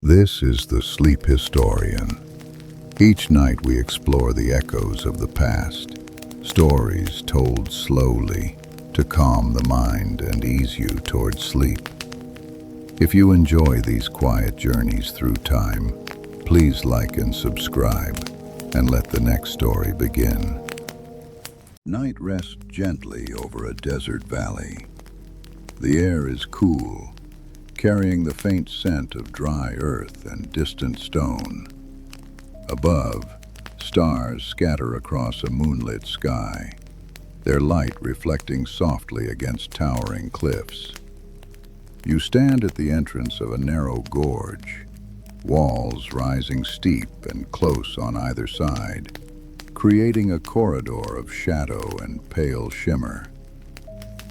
This is the Sleep Historian. Each night we explore the echoes of the past, stories told slowly to calm the mind and ease you towards sleep. If you enjoy these quiet journeys through time, please like and subscribe, and let the next story begin. Night rests gently over a desert valley. The air is cool, carrying the faint scent of dry earth and distant stone. Above, stars scatter across a moonlit sky, their light reflecting softly against towering cliffs. You stand at the entrance of a narrow gorge, walls rising steep and close on either side, creating a corridor of shadow and pale shimmer.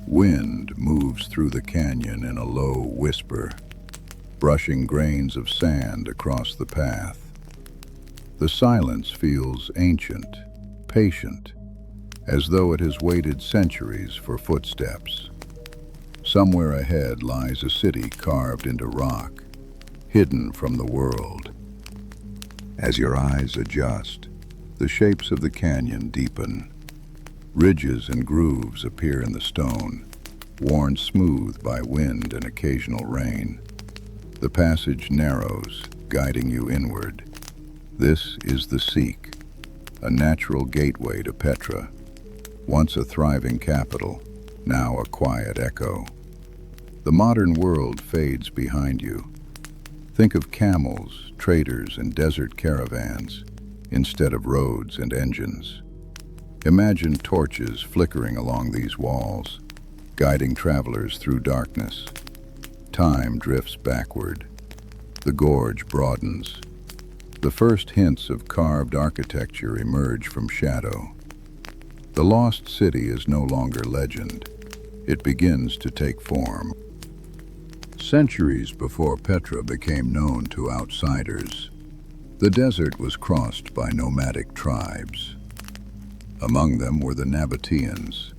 Wind moves through the canyon in a low whisper, brushing grains of sand across the path. The silence feels ancient, patient, as though it has waited centuries for footsteps. Somewhere ahead lies a city carved into rock, hidden from the world. As your eyes adjust, the shapes of the canyon deepen. Ridges and grooves appear in the stone, worn smooth by wind and occasional rain. The passage narrows, guiding you inward. This is the Seek, a natural gateway to Petra, once a thriving capital, now a quiet echo. The modern world fades behind you. Think of camels, traders, and desert caravans, instead of roads and engines. Imagine torches flickering along these walls, guiding travelers through darkness. Time drifts backward. The gorge broadens. The first hints of carved architecture emerge from shadow. The lost city is no longer legend. It begins to take form. Centuries before Petra became known to outsiders, the desert was crossed by nomadic tribes. Among them were the Nabataeans,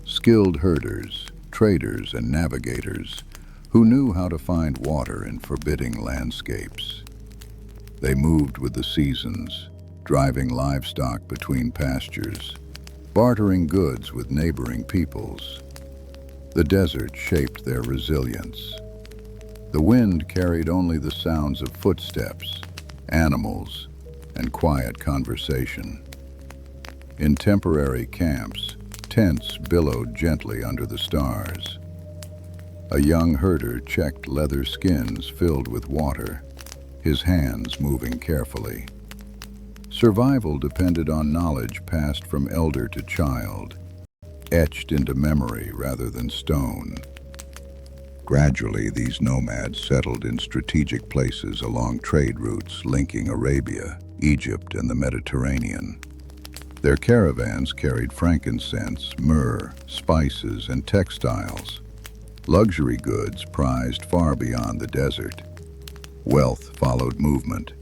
skilled herders, traders, and navigators who knew how to find water in forbidding landscapes. They moved with the seasons, driving livestock between pastures, bartering goods with neighboring peoples. The desert shaped their resilience. The wind carried only the sounds of footsteps, animals, and quiet conversation. In temporary camps, tents billowed gently under the stars. A young herder checked leather skins filled with water, his hands moving carefully. Survival depended on knowledge passed from elder to child, etched into memory rather than stone. Gradually, these nomads settled in strategic places along trade routes linking Arabia, Egypt, and the Mediterranean. Their caravans carried frankincense, myrrh, spices, and textiles, luxury goods prized far beyond the desert. Wealth followed movement.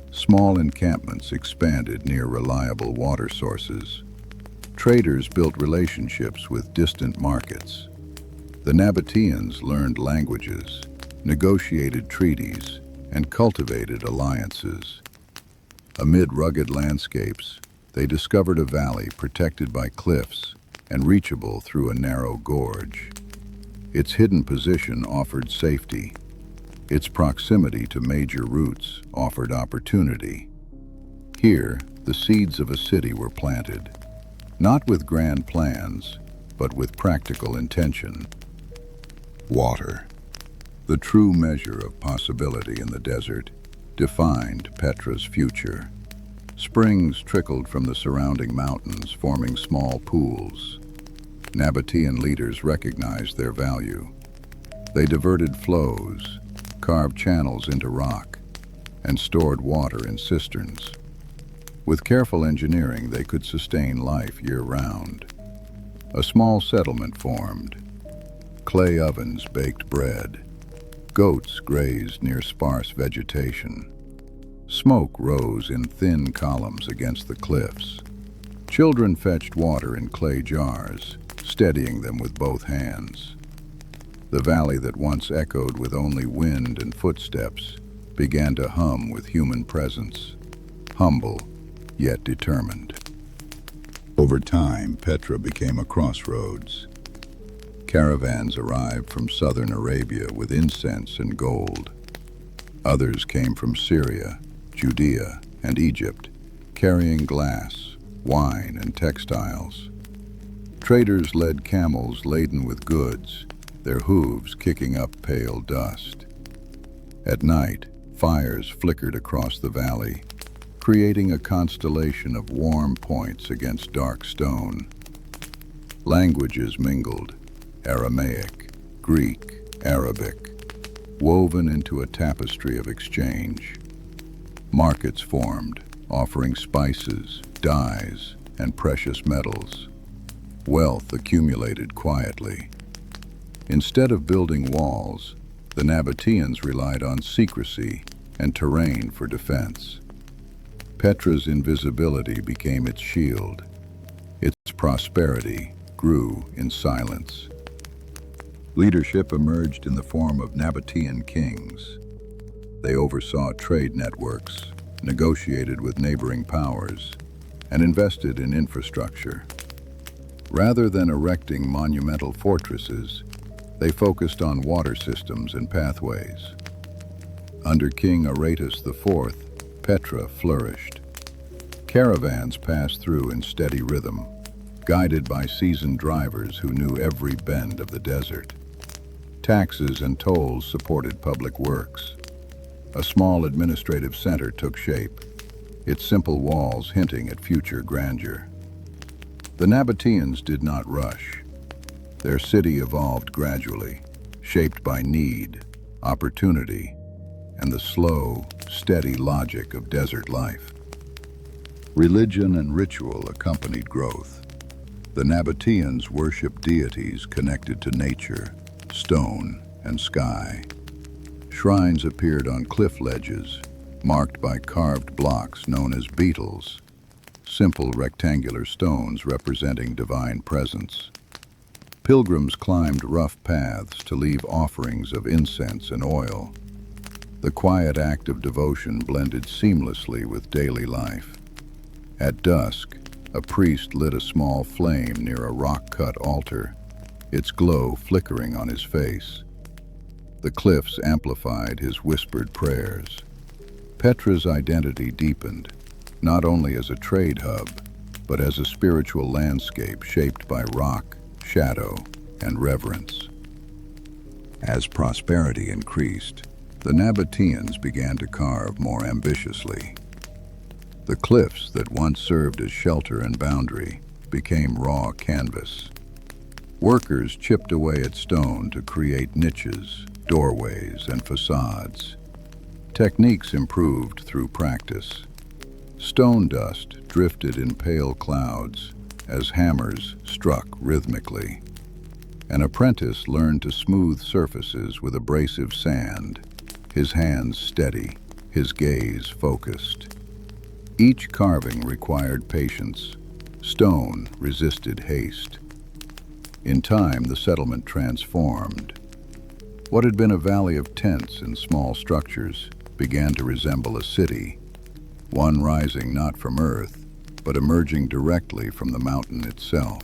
Small encampments expanded near reliable water sources. Traders built relationships with distant markets. The Nabataeans learned languages, negotiated treaties, and cultivated alliances. Amid rugged landscapes, they discovered a valley protected by cliffs and reachable through a narrow gorge. Its hidden position offered safety. Its proximity to major routes offered opportunity. Here, the seeds of a city were planted, not with grand plans, but with practical intention. Water, the true measure of possibility in the desert, defined Petra's future. Springs trickled from the surrounding mountains, forming small pools. Nabataean leaders recognized their value. They diverted flows, carved channels into rock, and stored water in cisterns. With careful engineering, they could sustain life year-round. A small settlement formed. Clay ovens baked bread. Goats grazed near sparse vegetation. Smoke rose in thin columns against the cliffs. Children fetched water in clay jars, steadying them with both hands. The valley that once echoed with only wind and footsteps began to hum with human presence, humble yet determined. Over time, Petra became a crossroads. Caravans arrived from southern Arabia with incense and gold. Others came from Syria, Judea, and Egypt, carrying glass, wine, and textiles. Traders led camels laden with goods, their hooves kicking up pale dust. At night, fires flickered across the valley, creating a constellation of warm points against dark stone. Languages mingled, Aramaic, Greek, Arabic, woven into a tapestry of exchange. Markets formed, offering spices, dyes, and precious metals. Wealth accumulated quietly. Instead of building walls, the Nabataeans relied on secrecy and terrain for defense. Petra's invisibility became its shield. Its prosperity grew in silence. Leadership emerged in the form of Nabataean kings. They oversaw trade networks, negotiated with neighboring powers, and invested in infrastructure. Rather than erecting monumental fortresses, they focused on water systems and pathways. Under King Aratus IV, Petra flourished. Caravans passed through in steady rhythm, guided by seasoned drivers who knew every bend of the desert. Taxes and tolls supported public works. A small administrative center took shape, its simple walls hinting at future grandeur. The Nabataeans did not rush. Their city evolved gradually, shaped by need, opportunity, and the slow, steady logic of desert life. Religion and ritual accompanied growth. The Nabataeans worshiped deities connected to nature, stone, and sky. Shrines appeared on cliff ledges, marked by carved blocks known as beetles, simple rectangular stones representing divine presence. Pilgrims climbed rough paths to leave offerings of incense and oil. The quiet act of devotion blended seamlessly with daily life. At dusk, a priest lit a small flame near a rock-cut altar, its glow flickering on his face. The cliffs amplified his whispered prayers. Petra's identity deepened, not only as a trade hub, but as a spiritual landscape shaped by rock, shadow, and reverence. As prosperity increased, the Nabataeans began to carve more ambitiously. The cliffs that once served as shelter and boundary became raw canvas. Workers chipped away at stone to create niches, doorways, and facades. Techniques improved through practice. Stone dust drifted in pale clouds as hammers struck rhythmically. An apprentice learned to smooth surfaces with abrasive sand, his hands steady, his gaze focused. Each carving required patience. Stone resisted haste. In time, the settlement transformed. What had been a valley of tents and small structures began to resemble a city, one rising not from earth, but emerging directly from the mountain itself.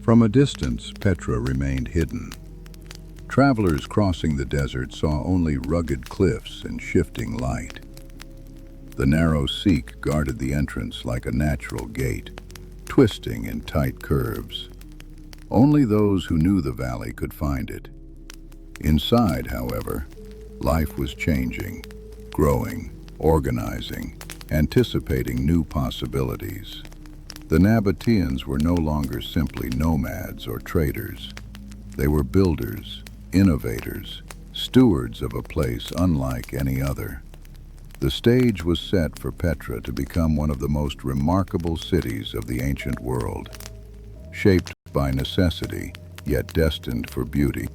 From a distance, Petra remained hidden. Travelers crossing the desert saw only rugged cliffs and shifting light. The narrow Seek guarded the entrance like a natural gate, twisting in tight curves. Only those who knew the valley could find it. Inside, however, life was changing, growing, organizing, anticipating new possibilities. The Nabataeans were no longer simply nomads or traders. They were builders, innovators, stewards of a place unlike any other. The stage was set for Petra to become one of the most remarkable cities of the ancient world, shaped by necessity, yet destined for beauty.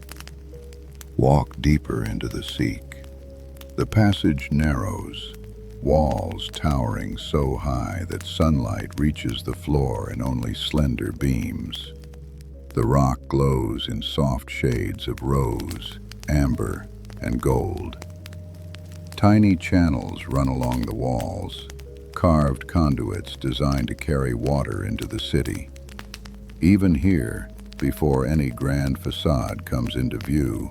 Walk deeper into the Seek. The passage narrows, walls towering so high that sunlight reaches the floor in only slender beams. The rock glows in soft shades of rose, amber, and gold. Tiny channels run along the walls, carved conduits designed to carry water into the city. Even here, before any grand facade comes into view,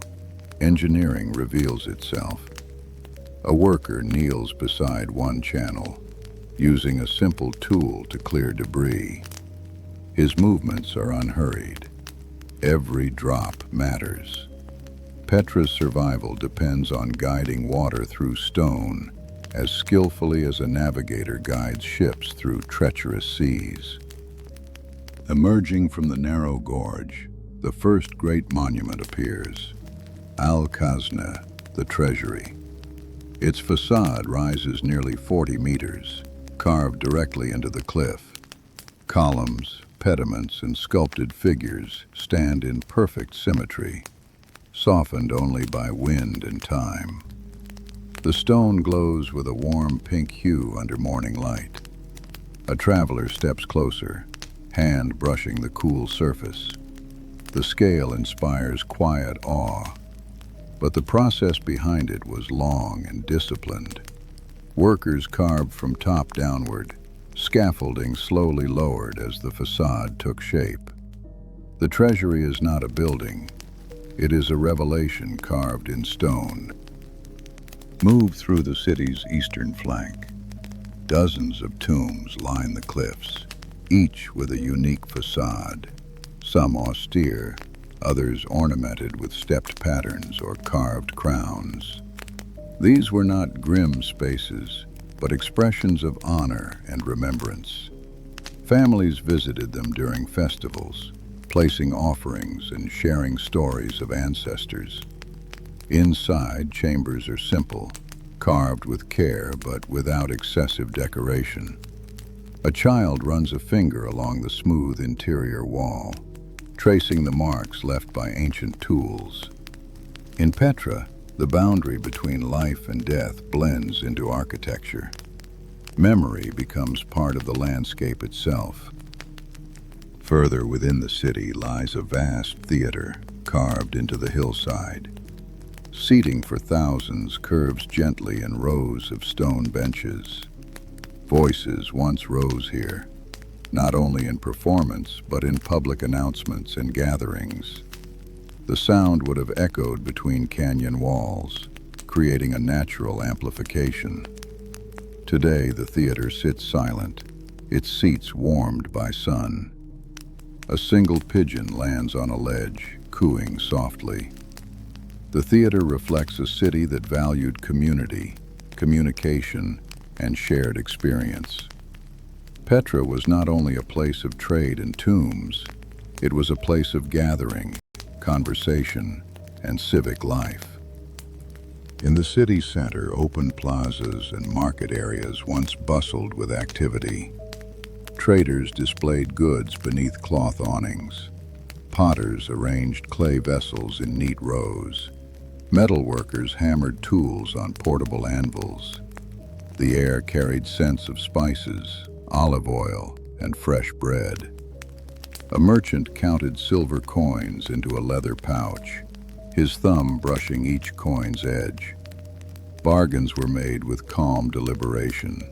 engineering reveals itself. A worker kneels beside one channel, using a simple tool to clear debris. His movements are unhurried. Every drop matters. Petra's survival depends on guiding water through stone as skillfully as a navigator guides ships through treacherous seas. Emerging from the narrow gorge, the first great monument appears, Al-Khazna, the treasury. Its facade rises nearly 40 meters, carved directly into the cliff. Columns, pediments, and sculpted figures stand in perfect symmetry, softened only by wind and time. The stone glows with a warm pink hue under morning light. A traveler steps closer, hand brushing the cool surface. The scale inspires quiet awe, but the process behind it was long and disciplined. Workers carved from top downward, scaffolding slowly lowered as the facade took shape. The treasury is not a building. It is a revelation carved in stone. Move through the city's eastern flank. Dozens of tombs line the cliffs, each with a unique facade, some austere, others ornamented with stepped patterns or carved crowns. These were not grim spaces, but expressions of honor and remembrance. Families visited them during festivals, placing offerings and sharing stories of ancestors. Inside, chambers are simple, carved with care but without excessive decoration. A child runs a finger along the smooth interior wall, tracing the marks left by ancient tools. In Petra, the boundary between life and death blends into architecture. Memory becomes part of the landscape itself. Further within the city lies a vast theater carved into the hillside. Seating for thousands curves gently in rows of stone benches. Voices once rose here, not only in performance but in public announcements and gatherings. The sound would have echoed between canyon walls, creating a natural amplification. Today the theater sits silent, its seats warmed by sun. A single pigeon lands on a ledge, cooing softly. The theater reflects a city that valued community, communication, and shared experience. Petra was not only a place of trade and tombs, it was a place of gathering, conversation, and civic life. In the city center, open plazas and market areas once bustled with activity. Traders displayed goods beneath cloth awnings. Potters arranged clay vessels in neat rows. Metal workers hammered tools on portable anvils. The air carried scents of spices, olive oil, and fresh bread. A merchant counted silver coins into a leather pouch, his thumb brushing each coin's edge. Bargains were made with calm deliberation.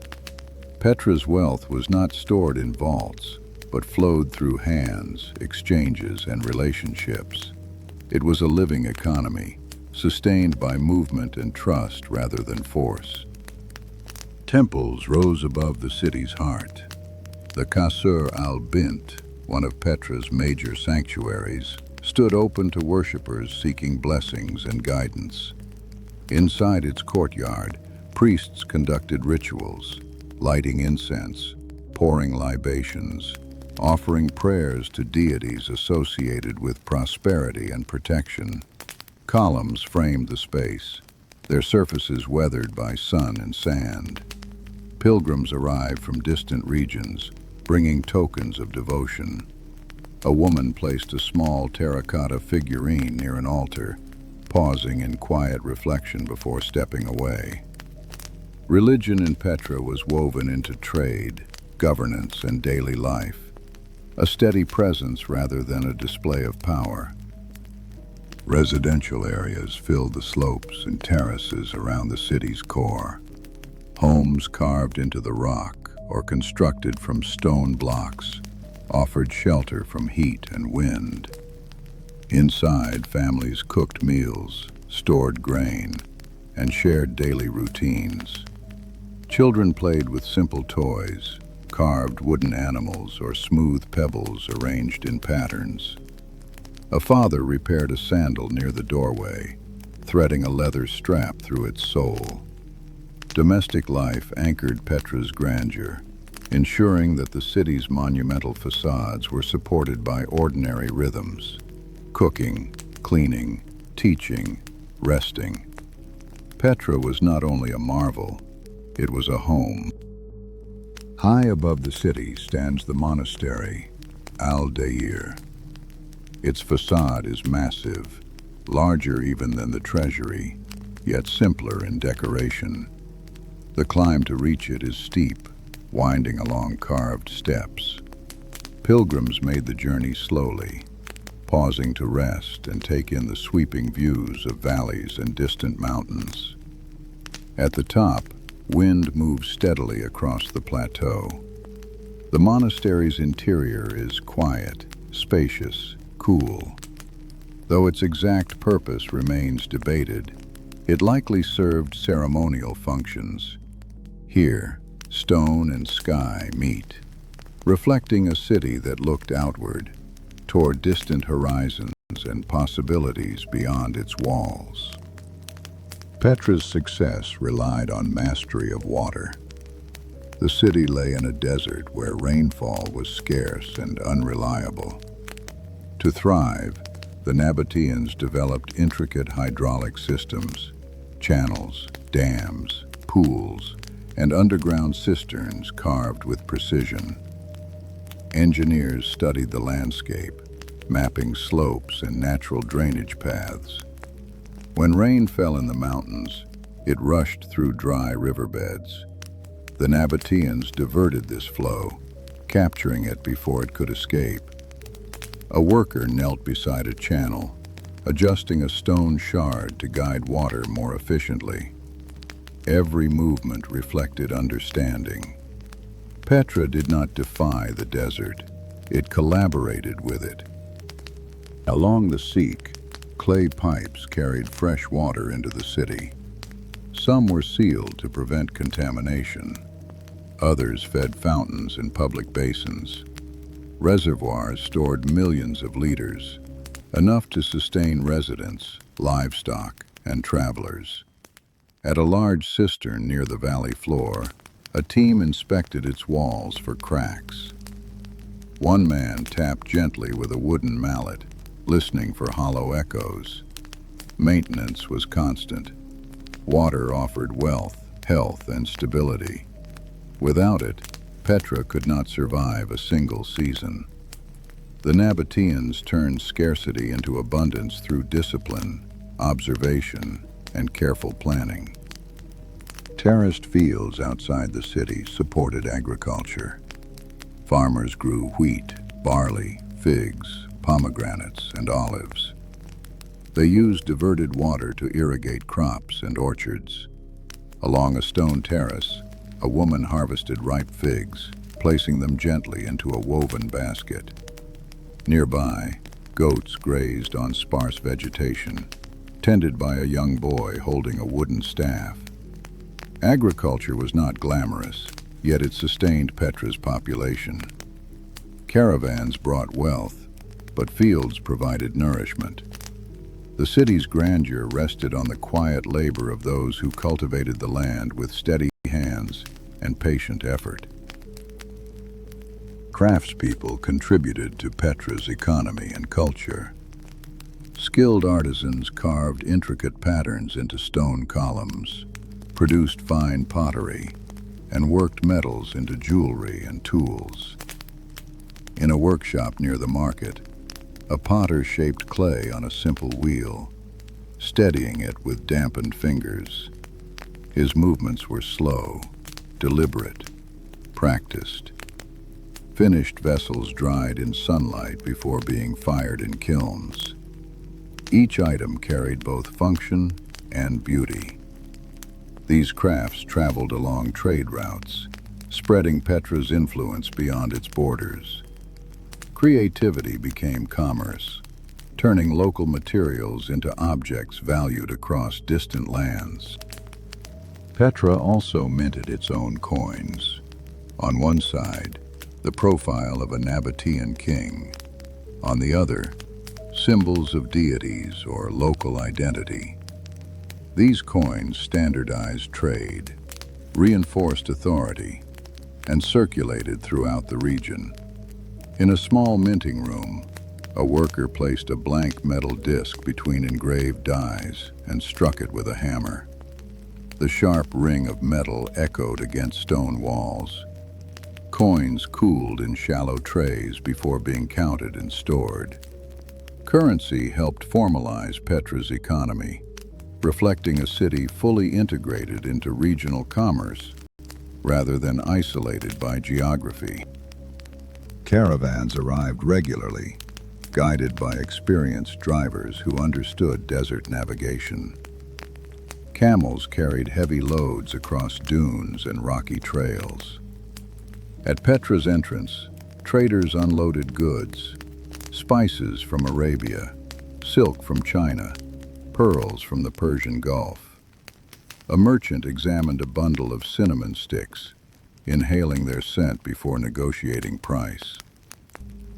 Petra's wealth was not stored in vaults, but flowed through hands, exchanges, and relationships. It was a living economy, sustained by movement and trust rather than force. Temples rose above the city's heart. The Qasr al-Bint, one of Petra's major sanctuaries, stood open to worshippers seeking blessings and guidance. Inside its courtyard, priests conducted rituals, lighting incense, pouring libations, offering prayers to deities associated with prosperity and protection. Columns framed the space, their surfaces weathered by sun and sand. Pilgrims arrived from distant regions, bringing tokens of devotion. A woman placed a small terracotta figurine near an altar, pausing in quiet reflection before stepping away. Religion in Petra was woven into trade, governance, and daily life, a steady presence rather than a display of power. Residential areas filled the slopes and terraces around the city's core. Homes carved into the rock or constructed from stone blocks offered shelter from heat and wind. Inside, families cooked meals, stored grain, and shared daily routines. Children played with simple toys, carved wooden animals or smooth pebbles arranged in patterns. A father repaired a sandal near the doorway, threading a leather strap through its sole. Domestic life anchored Petra's grandeur, ensuring that the city's monumental facades were supported by ordinary rhythms: cooking, cleaning, teaching, resting. Petra was not only a marvel, it was a home. High above the city stands the monastery, Al-Dair. Its facade is massive, larger even than the treasury, yet simpler in decoration. The climb to reach it is steep, winding along carved steps. Pilgrims made the journey slowly, pausing to rest and take in the sweeping views of valleys and distant mountains. At the top, wind moves steadily across the plateau. The monastery's interior is quiet, spacious, cool. Though its exact purpose remains debated, it likely served ceremonial functions. Here, stone and sky meet, reflecting a city that looked outward, toward distant horizons and possibilities beyond its walls. Petra's success relied on mastery of water. The city lay in a desert where rainfall was scarce and unreliable. To thrive, the Nabataeans developed intricate hydraulic systems, channels, dams, pools, and underground cisterns carved with precision. Engineers studied the landscape, mapping slopes and natural drainage paths. When rain fell in the mountains, it rushed through dry riverbeds. The Nabataeans diverted this flow, capturing it before it could escape. A worker knelt beside a channel, adjusting a stone shard to guide water more efficiently. Every movement reflected understanding. Petra did not defy the desert, it collaborated with it. Along the Seek, clay pipes carried fresh water into the city. Some were sealed to prevent contamination. Others fed fountains and public basins. Reservoirs stored millions of liters, enough to sustain residents, livestock, and travelers. At a large cistern near the valley floor, a team inspected its walls for cracks. One man tapped gently with a wooden mallet, listening for hollow echoes. Maintenance was constant. Water offered wealth, health, and stability. Without it, Petra could not survive a single season. The Nabataeans turned scarcity into abundance through discipline, observation, and careful planning. Terraced fields outside the city supported agriculture. Farmers grew wheat, barley, figs, pomegranates, and olives. They used diverted water to irrigate crops and orchards. Along a stone terrace, a woman harvested ripe figs, placing them gently into a woven basket. Nearby, goats grazed on sparse vegetation, tended by a young boy holding a wooden staff. Agriculture was not glamorous, yet it sustained Petra's population. Caravans brought wealth, but fields provided nourishment. The city's grandeur rested on the quiet labor of those who cultivated the land with steady hands and patient effort. Craftspeople contributed to Petra's economy and culture. Skilled artisans carved intricate patterns into stone columns, produced fine pottery, and worked metals into jewelry and tools. In a workshop near the market, a potter shaped clay on a simple wheel, steadying it with dampened fingers. His movements were slow, deliberate, practiced. Finished vessels dried in sunlight before being fired in kilns. Each item carried both function and beauty. These crafts traveled along trade routes, spreading Petra's influence beyond its borders. Creativity became commerce, turning local materials into objects valued across distant lands. Petra also minted its own coins. On one side, the profile of a Nabataean king. On the other, symbols of deities or local identity. These coins standardized trade, reinforced authority, and circulated throughout the region. In a small minting room, a worker placed a blank metal disc between engraved dies and struck it with a hammer. The sharp ring of metal echoed against stone walls. Coins cooled in shallow trays before being counted and stored. Currency helped formalize Petra's economy, reflecting a city fully integrated into regional commerce rather than isolated by geography. Caravans arrived regularly, guided by experienced drivers who understood desert navigation. Camels carried heavy loads across dunes and rocky trails. At Petra's entrance, traders unloaded goods, spices from Arabia, silk from China, pearls from the Persian Gulf. A merchant examined a bundle of cinnamon sticks, inhaling their scent before negotiating price.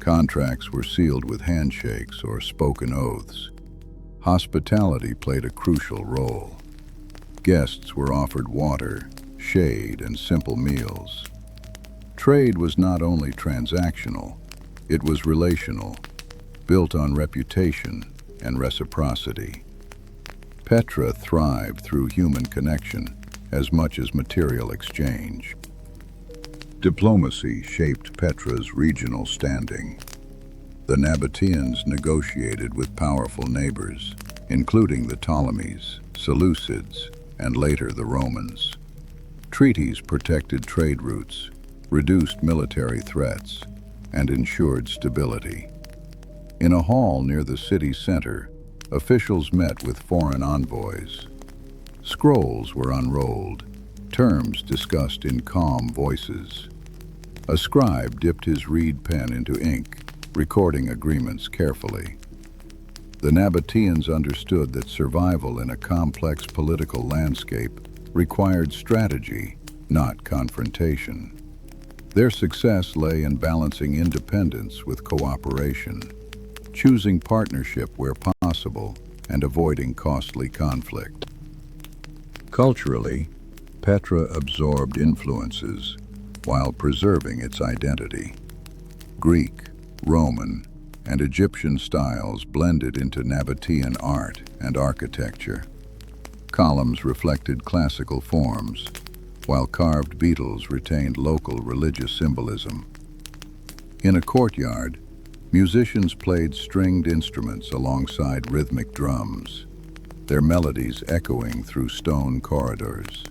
Contracts were sealed with handshakes or spoken oaths. Hospitality played a crucial role. Guests were offered water, shade, and simple meals. Trade was not only transactional, it was relational, built on reputation and reciprocity. Petra thrived through human connection as much as material exchange. Diplomacy shaped Petra's regional standing. The Nabataeans negotiated with powerful neighbors, including the Ptolemies, Seleucids, and later the Romans. Treaties protected trade routes, reduced military threats, and ensured stability. In a hall near the city center, officials met with foreign envoys. Scrolls were unrolled, terms discussed in calm voices. A scribe dipped his reed pen into ink, recording agreements carefully. The Nabataeans understood that survival in a complex political landscape required strategy, not confrontation. Their success lay in balancing independence with cooperation, choosing partnership where possible, and avoiding costly conflict. Culturally, Petra absorbed influences while preserving its identity. Greek, Roman, and Egyptian styles blended into Nabataean art and architecture. Columns reflected classical forms, while carved beetles retained local religious symbolism. In a courtyard, musicians played stringed instruments alongside rhythmic drums, their melodies echoing through stone corridors.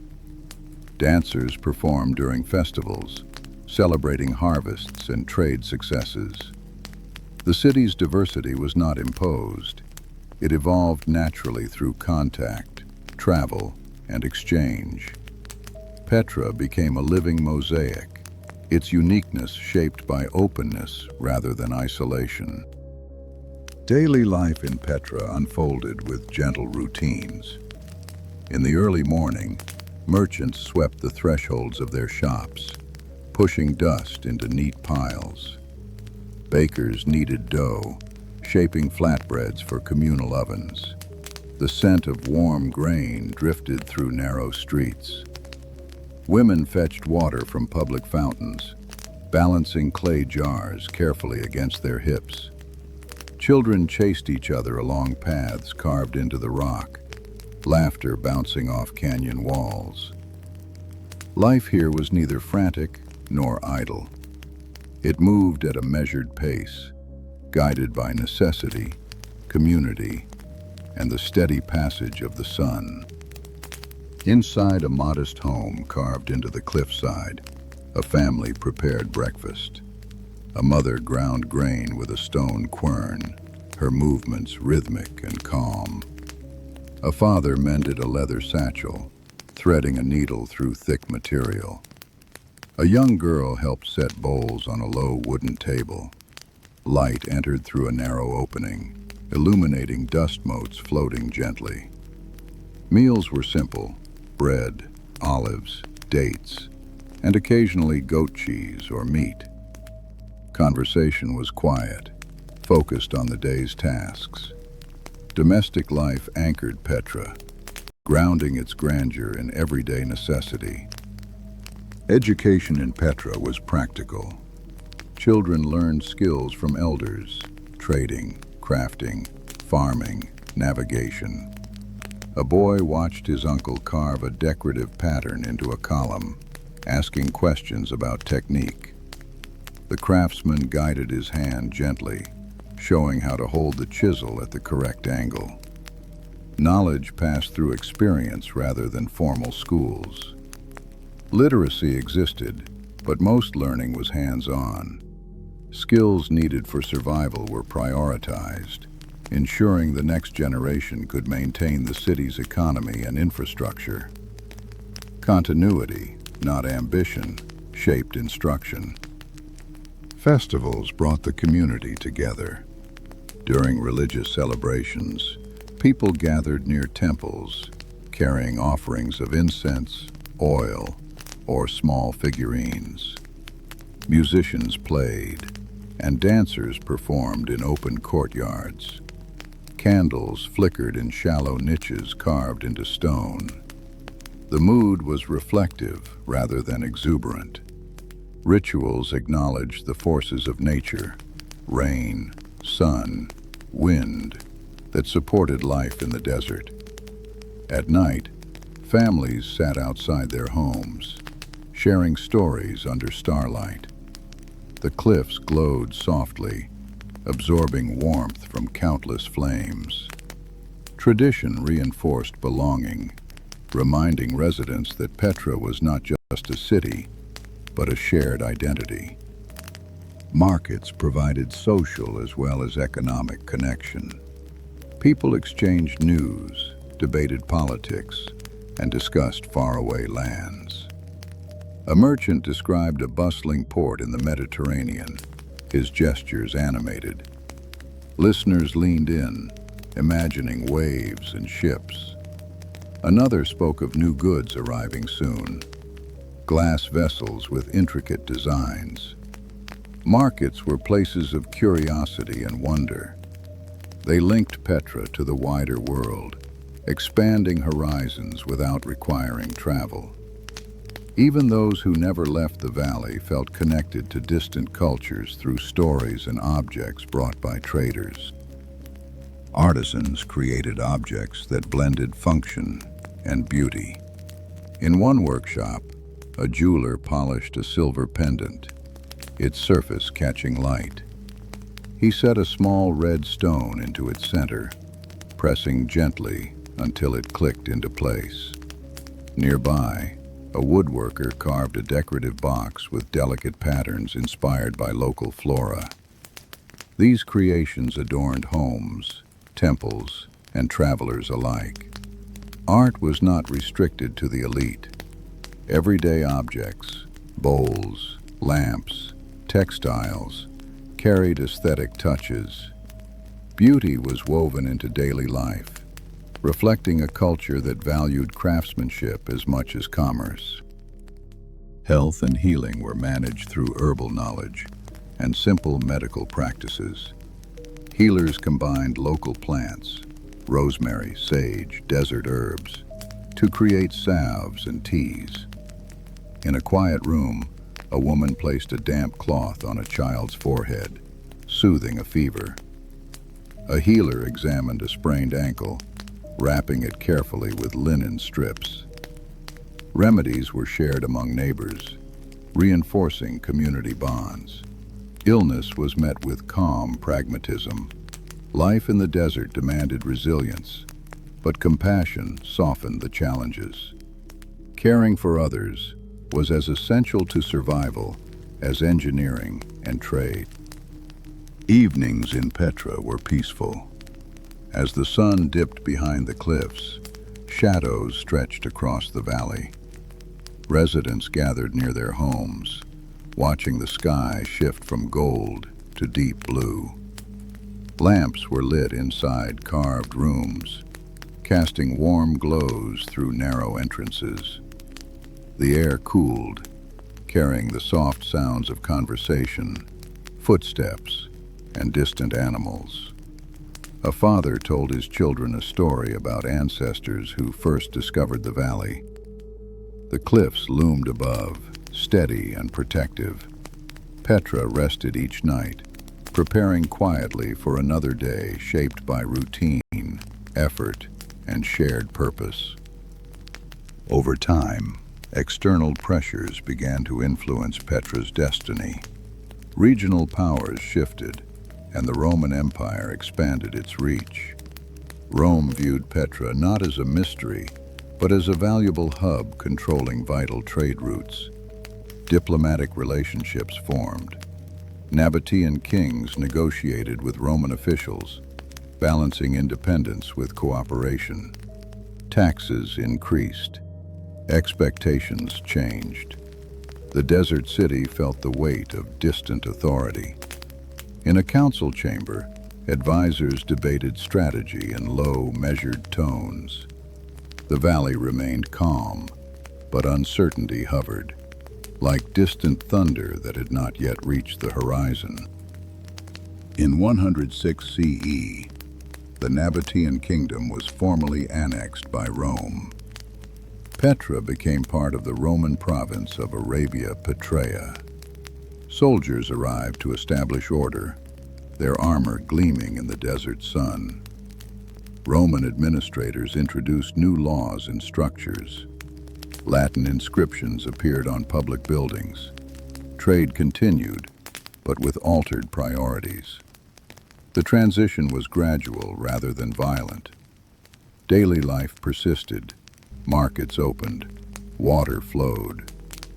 Dancers performed during festivals, celebrating harvests and trade successes. The city's diversity was not imposed. It evolved naturally through contact, travel, and exchange. Petra became a living mosaic, its uniqueness shaped by openness rather than isolation. Daily life in Petra unfolded with gentle routines. In the early morning, merchants swept the thresholds of their shops, pushing dust into neat piles. Bakers kneaded dough, shaping flatbreads for communal ovens. The scent of warm grain drifted through narrow streets. Women fetched water from public fountains, balancing clay jars carefully against their hips. Children chased each other along paths carved into the rock, laughter bouncing off canyon walls. Life here was neither frantic nor idle. It moved at a measured pace, guided by necessity, community, and the steady passage of the sun. Inside a modest home carved into the cliffside, a family prepared breakfast. A mother ground grain with a stone quern, her movements rhythmic and calm. A father mended a leather satchel, threading a needle through thick material. A young girl helped set bowls on a low wooden table. Light entered through a narrow opening, illuminating dust motes floating gently. Meals were simple: bread, olives, dates, and occasionally goat cheese or meat. Conversation was quiet, focused on the day's tasks. Domestic life anchored Petra, grounding its grandeur in everyday necessity. Education in Petra was practical. Children learned skills from elders: trading, crafting, farming, navigation. A boy watched his uncle carve a decorative pattern into a column, asking questions about technique. The craftsman guided his hand gently, showing how to hold the chisel at the correct angle. Knowledge passed through experience rather than formal schools. Literacy existed, but most learning was hands-on. Skills needed for survival were prioritized, ensuring the next generation could maintain the city's economy and infrastructure. Continuity, not ambition, shaped instruction. Festivals brought the community together. During religious celebrations, people gathered near temples, carrying offerings of incense, oil, or small figurines. Musicians played, and dancers performed in open courtyards. Candles flickered in shallow niches carved into stone. The mood was reflective rather than exuberant. Rituals acknowledged the forces of nature: rain, sun, wind, that supported life in the desert. At night, families sat outside their homes, sharing stories under starlight. The cliffs glowed softly, absorbing warmth from countless flames. Tradition reinforced belonging, reminding residents that Petra was not just a city, but a shared identity. Markets provided social as well as economic connection. People exchanged news, debated politics, and discussed faraway lands. A merchant described a bustling port in the Mediterranean, his gestures animated. Listeners leaned in, imagining waves and ships. Another spoke of new goods arriving soon: glass vessels with intricate designs. Markets were places of curiosity and wonder. They linked Petra to the wider world, expanding horizons without requiring travel. Even those who never left the valley felt connected to distant cultures through stories and objects brought by traders. Artisans created objects that blended function and beauty. In one workshop, a jeweler polished a silver pendant, its surface catching light. He set a small red stone into its center, pressing gently until it clicked into place. Nearby, a woodworker carved a decorative box with delicate patterns inspired by local flora. These creations adorned homes, temples, and travelers alike. Art was not restricted to the elite. Everyday objects, bowls, lamps, textiles, carried aesthetic touches. Beauty was woven into daily life, reflecting a culture that valued craftsmanship as much as commerce. Health and healing were managed through herbal knowledge and simple medical practices. Healers combined local plants, rosemary, sage, desert herbs, to create salves and teas. In a quiet room, a woman placed a damp cloth on a child's forehead, soothing a fever. A healer examined a sprained ankle, wrapping it carefully with linen strips. Remedies were shared among neighbors, reinforcing community bonds. Illness was met with calm pragmatism. Life in the desert demanded resilience, but compassion softened the challenges. Caring for others was as essential to survival as engineering and trade. Evenings in Petra were peaceful. As the sun dipped behind the cliffs, shadows stretched across the valley. Residents gathered near their homes, watching the sky shift from gold to deep blue. Lamps were lit inside carved rooms, casting warm glows through narrow entrances. The air cooled, carrying the soft sounds of conversation, footsteps, and distant animals. A father told his children a story about ancestors who first discovered the valley. The cliffs loomed above, steady and protective. Petra rested each night, preparing quietly for another day shaped by routine, effort, and shared purpose. Over time, external pressures began to influence Petra's destiny. Regional powers shifted, and the Roman Empire expanded its reach. Rome viewed Petra not as a mystery, but as a valuable hub controlling vital trade routes. Diplomatic relationships formed. Nabataean kings negotiated with Roman officials, balancing independence with cooperation. Taxes increased. Expectations changed. The desert city felt the weight of distant authority. In a council chamber, advisors debated strategy in low, measured tones. The valley remained calm, but uncertainty hovered, like distant thunder that had not yet reached the horizon. In 106 CE, the Nabataean kingdom was formally annexed by Rome. Petra became part of the Roman province of Arabia Petraea. Soldiers arrived to establish order, their armor gleaming in the desert sun. Roman administrators introduced new laws and structures. Latin inscriptions appeared on public buildings. Trade continued, but with altered priorities. The transition was gradual rather than violent. Daily life persisted. Markets opened. Water flowed.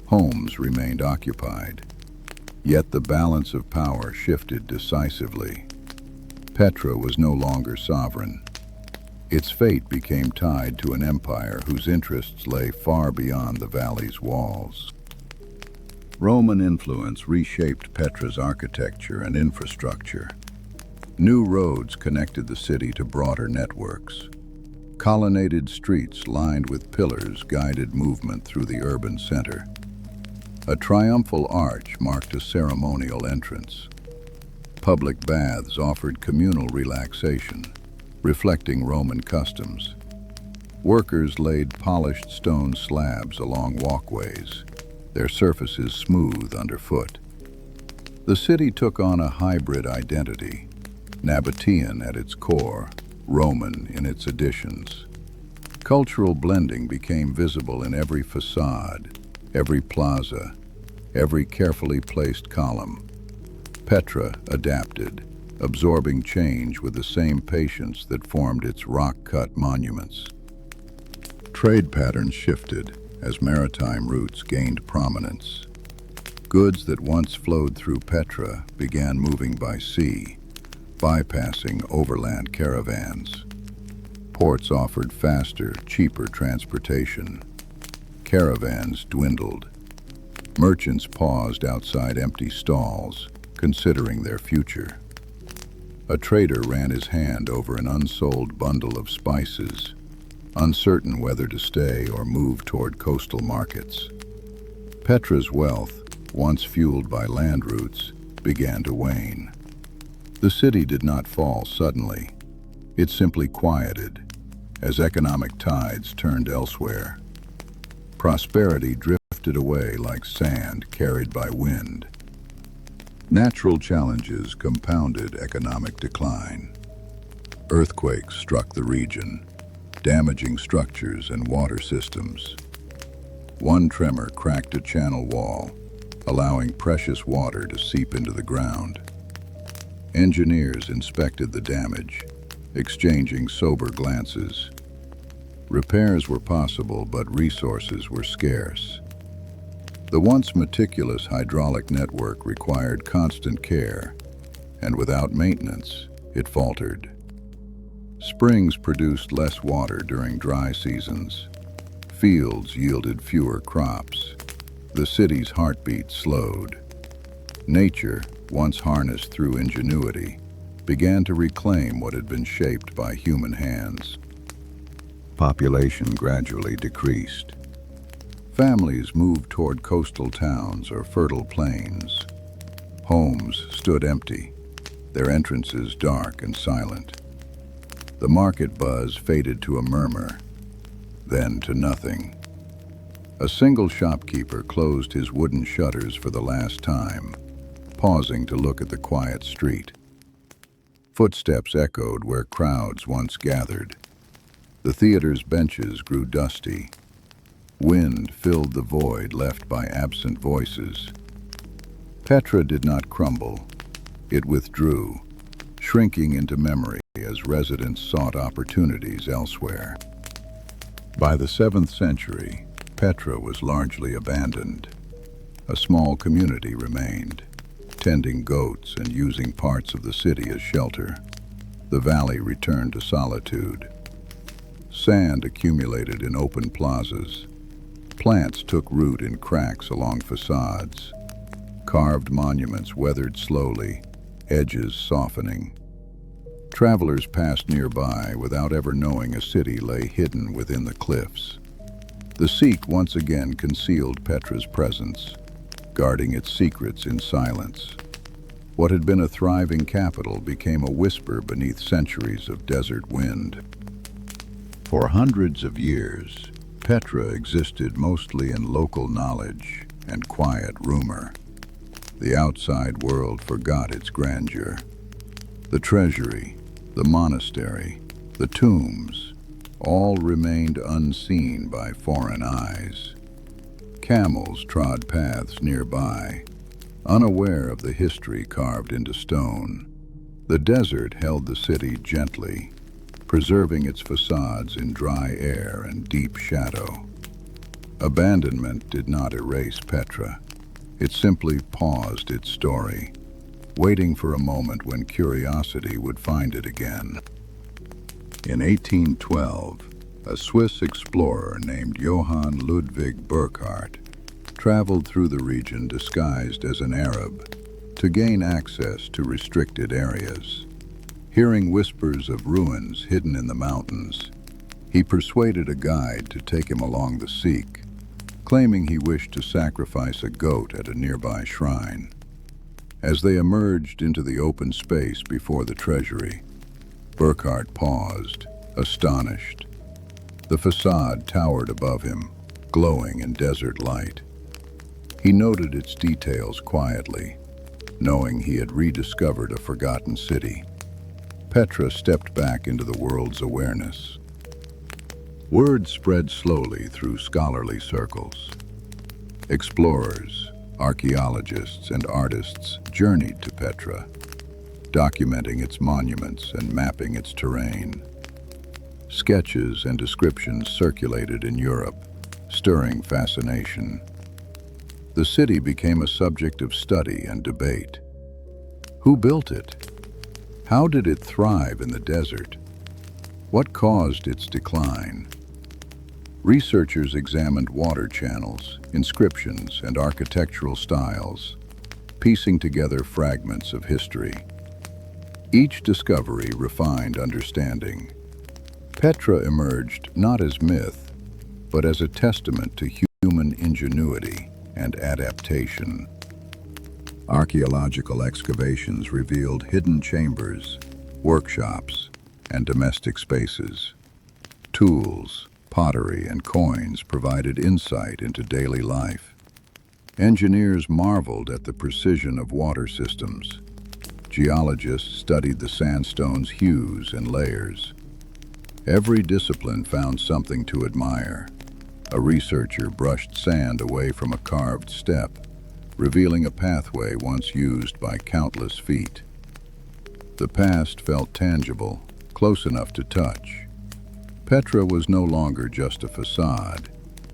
Homes remained occupied. Yet the balance of power shifted decisively. Petra was no longer sovereign. Its fate became tied to an empire whose interests lay far beyond the valley's walls. Roman influence reshaped Petra's architecture and infrastructure. New roads connected the city to broader networks. Colonnaded streets lined with pillars guided movement through the urban center. A triumphal arch marked a ceremonial entrance. Public baths offered communal relaxation, reflecting Roman customs. Workers laid polished stone slabs along walkways, their surfaces smooth underfoot. The city took on a hybrid identity, Nabataean at its core, Roman in its additions. Cultural blending became visible in every facade, every plaza, every carefully placed column. Petra adapted, absorbing change with the same patience that formed its rock-cut monuments. Trade patterns shifted as maritime routes gained prominence. Goods that once flowed through Petra began moving by sea, bypassing overland caravans. Ports offered faster, cheaper transportation. Caravans dwindled. Merchants paused outside empty stalls, considering their future. A trader ran his hand over an unsold bundle of spices, uncertain whether to stay or move toward coastal markets. Petra's wealth, once fueled by land routes, began to wane. The city did not fall suddenly. It simply quieted as economic tides turned elsewhere. Prosperity drifted away like sand carried by wind. Natural challenges compounded economic decline. Earthquakes struck the region, damaging structures and water systems. One tremor cracked a channel wall, allowing precious water to seep into the ground. Engineers inspected the damage, exchanging sober glances. Repairs were possible, but resources were scarce. The once meticulous hydraulic network required constant care, and without maintenance, it faltered. Springs produced less water during dry seasons. Fields yielded fewer crops. The city's heartbeat slowed. Nature, once harnessed through ingenuity, began to reclaim what had been shaped by human hands. Population gradually decreased. Families moved toward coastal towns or fertile plains. Homes stood empty, their entrances dark and silent. The market buzz faded to a murmur, then to nothing. A single shopkeeper closed his wooden shutters for the last time, pausing to look at the quiet street. Footsteps echoed where crowds once gathered. The theater's benches grew dusty. Wind filled the void left by absent voices. Petra did not crumble. It withdrew, shrinking into memory as residents sought opportunities elsewhere. By the 7th century, Petra was largely abandoned. A small community remained, tending goats and using parts of the city as shelter. The valley returned to solitude. Sand accumulated in open plazas. Plants took root in cracks along façades. Carved monuments weathered slowly, edges softening. Travelers passed nearby without ever knowing a city lay hidden within the cliffs. The Sikh once again concealed Petra's presence, guarding its secrets in silence. What had been a thriving capital became a whisper beneath centuries of desert wind. For hundreds of years, Petra existed mostly in local knowledge and quiet rumor. The outside world forgot its grandeur. The treasury, the monastery, the tombs, all remained unseen by foreign eyes. Camels trod paths nearby, unaware of the history carved into stone. The desert held the city gently, preserving its facades in dry air and deep shadow. Abandonment did not erase Petra. It simply paused its story, waiting for a moment when curiosity would find it again. In 1812, a Swiss explorer named Johann Ludwig Burckhardt traveled through the region disguised as an Arab to gain access to restricted areas. Hearing whispers of ruins hidden in the mountains, he persuaded a guide to take him along the Sikh, claiming he wished to sacrifice a goat at a nearby shrine. As they emerged into the open space before the treasury, Burckhardt paused, astonished. The facade towered above him, glowing in desert light. He noted its details quietly, knowing he had rediscovered a forgotten city. Petra stepped back into the world's awareness. Word spread slowly through scholarly circles. Explorers, archaeologists, and artists journeyed to Petra, documenting its monuments and mapping its terrain. Sketches and descriptions circulated in Europe, stirring fascination. The city became a subject of study and debate. Who built it? How did it thrive in the desert? What caused its decline? Researchers examined water channels, inscriptions, and architectural styles, piecing together fragments of history. Each discovery refined understanding. Petra emerged not as myth, but as a testament to human ingenuity and adaptation. Archaeological excavations revealed hidden chambers, workshops, and domestic spaces. Tools, pottery, and coins provided insight into daily life. Engineers marveled at the precision of water systems. Geologists studied the sandstone's hues and layers. Every discipline found something to admire. A researcher brushed sand away from a carved step, revealing a pathway once used by countless feet. The past felt tangible, close enough to touch. Petra was no longer just a facade.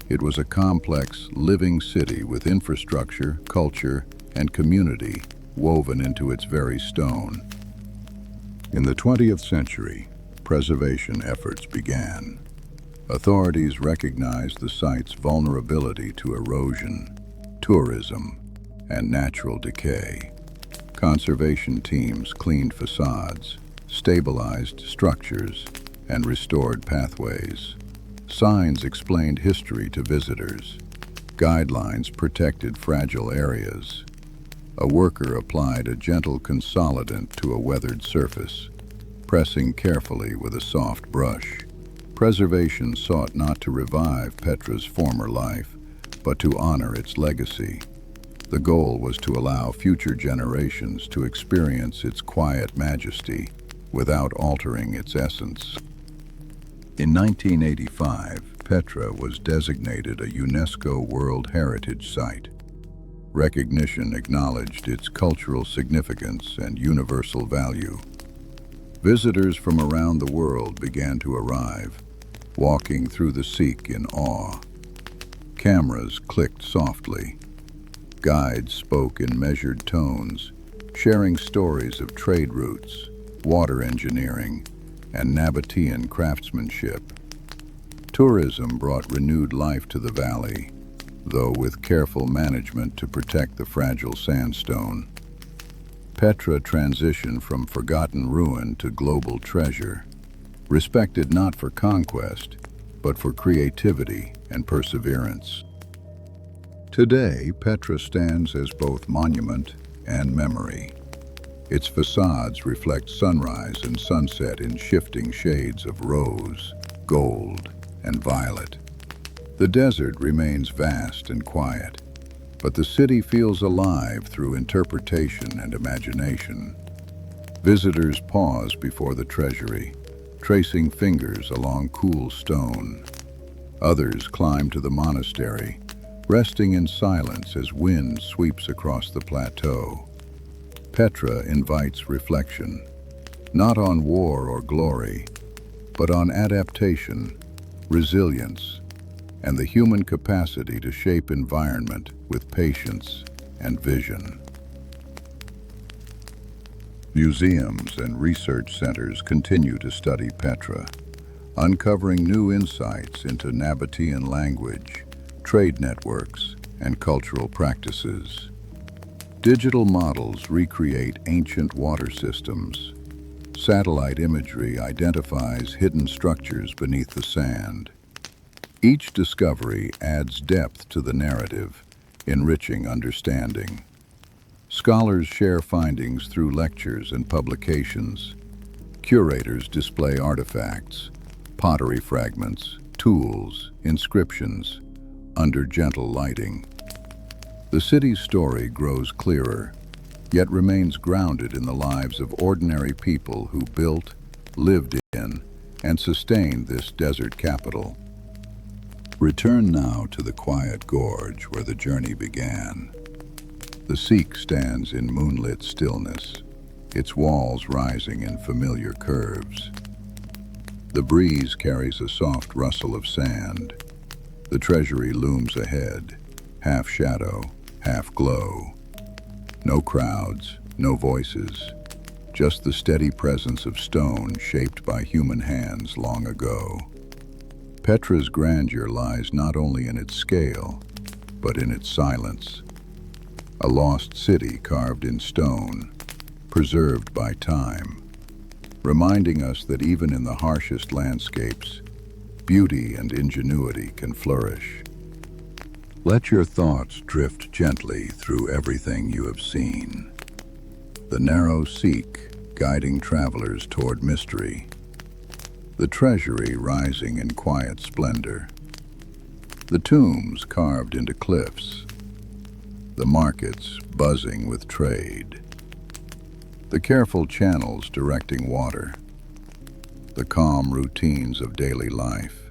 It was a complex, living city with infrastructure, culture, and community woven into its very stone. In the 20th century, preservation efforts began. Authorities recognized the site's vulnerability to erosion, tourism, and natural decay. Conservation teams cleaned facades, stabilized structures, and restored pathways. Signs explained history to visitors. Guidelines protected fragile areas. A worker applied a gentle consolidant to a weathered surface, pressing carefully with a soft brush. Preservation sought not to revive Petra's former life, but to honor its legacy. The goal was to allow future generations to experience its quiet majesty without altering its essence. In 1985, Petra was designated a UNESCO World Heritage Site. Recognition acknowledged its cultural significance and universal value. Visitors from around the world began to arrive, walking through the Sikh in awe. Cameras clicked softly. Guides spoke in measured tones, sharing stories of trade routes, water engineering, and Nabataean craftsmanship. Tourism brought renewed life to the valley, though with careful management to protect the fragile sandstone. Petra transitioned from forgotten ruin to global treasure, respected not for conquest, but for creativity and perseverance. Today, Petra stands as both monument and memory. Its facades reflect sunrise and sunset in shifting shades of rose, gold, and violet. The desert remains vast and quiet, but the city feels alive through interpretation and imagination. Visitors pause before the treasury, tracing fingers along cool stone. Others climb to the monastery, resting in silence as wind sweeps across the plateau. Petra invites reflection, not on war or glory, but on adaptation, resilience, and the human capacity to shape environment with patience and vision. Museums and research centers continue to study Petra, uncovering new insights into Nabataean language, trade networks, and cultural practices. Digital models recreate ancient water systems. Satellite imagery identifies hidden structures beneath the sand. Each discovery adds depth to the narrative, enriching understanding. Scholars share findings through lectures and publications. Curators display artifacts, pottery fragments, tools, inscriptions, under gentle lighting. The city's story grows clearer, yet remains grounded in the lives of ordinary people who built, lived in, and sustained this desert capital. Return now to the quiet gorge where the journey began. The Sikh stands in moonlit stillness, its walls rising in familiar curves. The breeze carries a soft rustle of sand. The treasury looms ahead, half shadow, half glow. No crowds, no voices, just the steady presence of stone shaped by human hands long ago. Petra's grandeur lies not only in its scale, but in its silence. A lost city carved in stone, preserved by time, reminding us that even in the harshest landscapes, beauty and ingenuity can flourish. Let your thoughts drift gently through everything you have seen. The narrow Sikh guiding travelers toward mystery. The treasury rising in quiet splendor. The tombs carved into cliffs. The markets buzzing with trade. The careful channels directing water. The calm routines of daily life.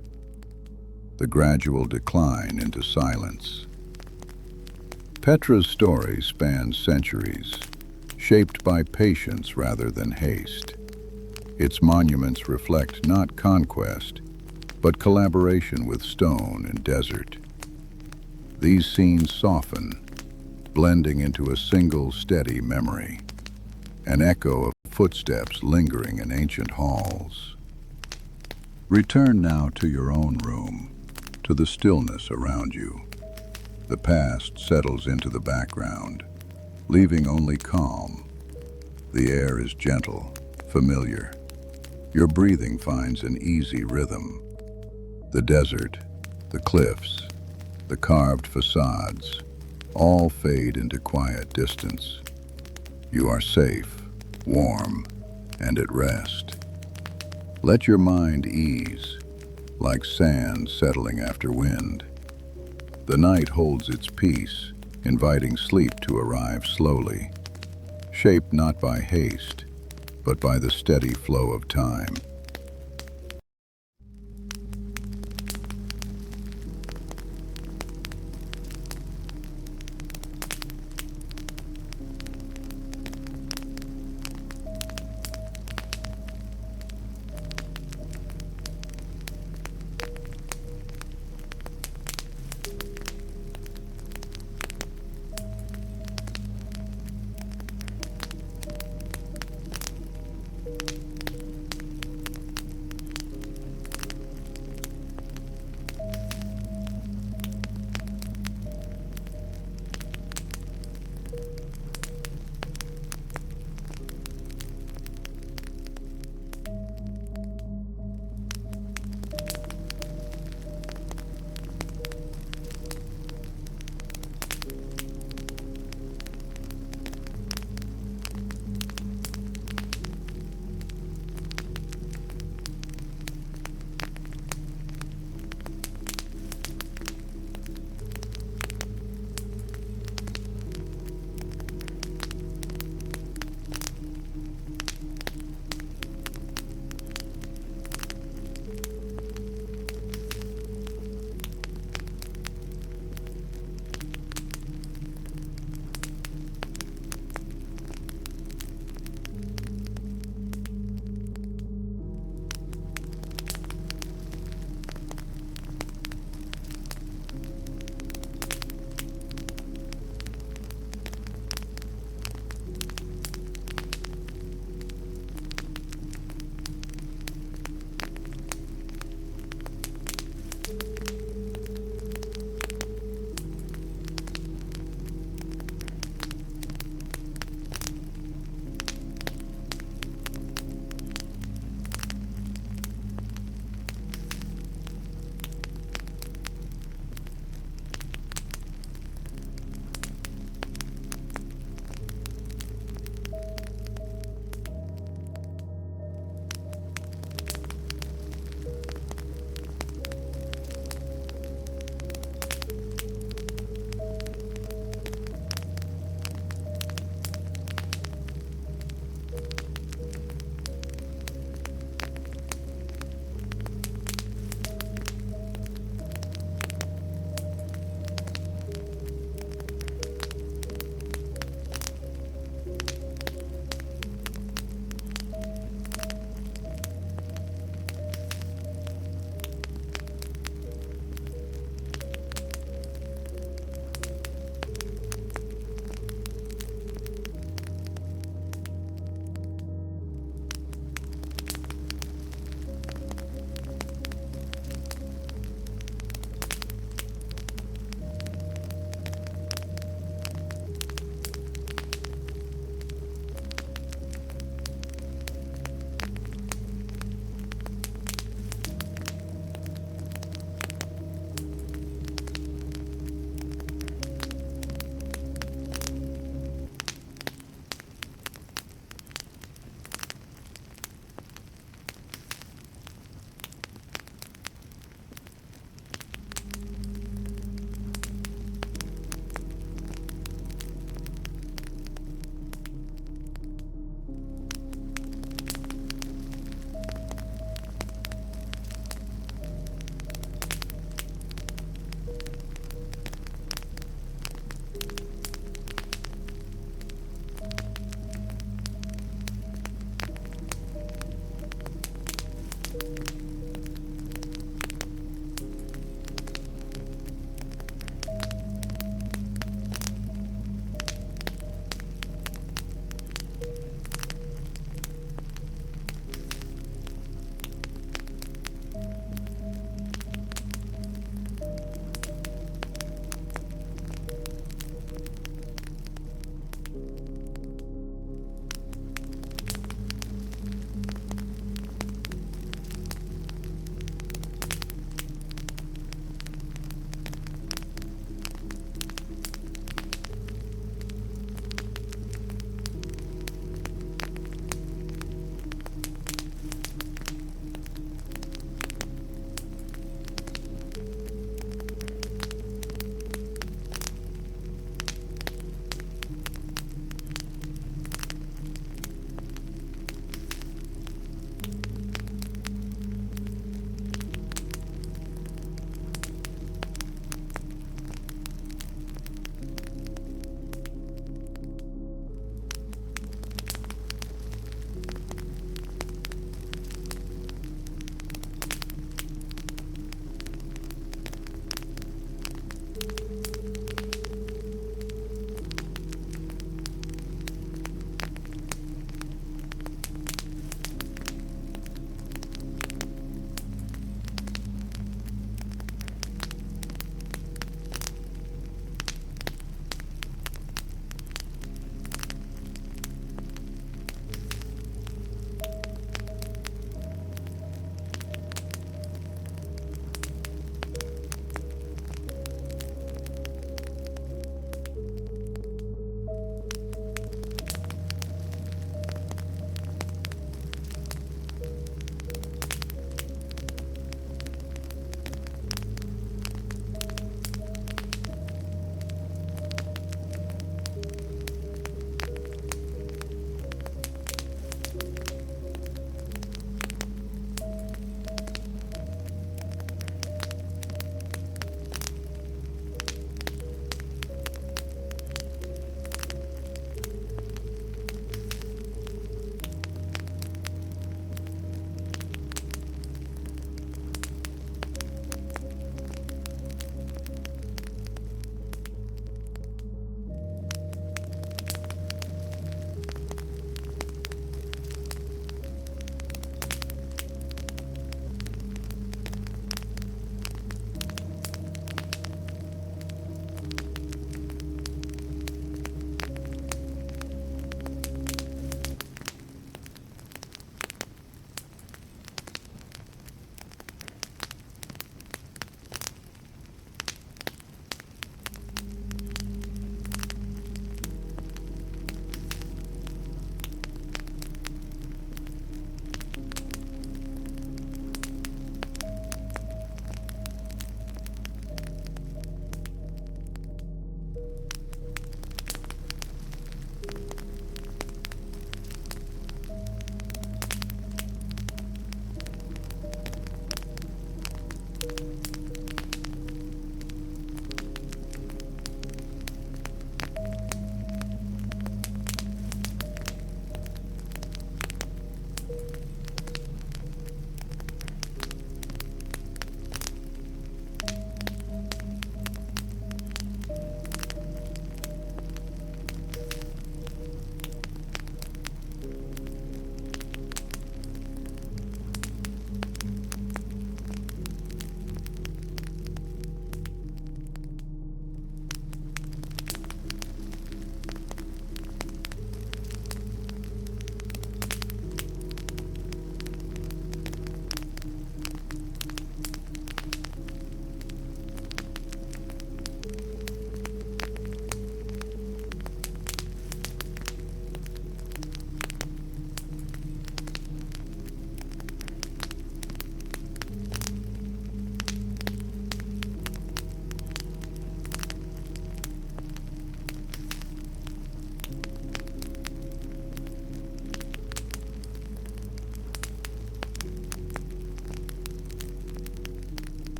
The gradual decline into silence. Petra's story spans centuries, shaped by patience rather than haste. Its monuments reflect not conquest, but collaboration with stone and desert. These scenes soften, blending into a single steady memory, an echo of footsteps lingering in ancient halls. Return now to your own room, to the stillness around you. The past settles into the background, leaving only calm. The air is gentle, familiar. Your breathing finds an easy rhythm. The desert, the cliffs, the carved facades, all fade into quiet distance. You are safe, warm, and at rest. Let your mind ease, like sand settling after wind. The night holds its peace, inviting sleep to arrive slowly, shaped not by haste, but by the steady flow of time.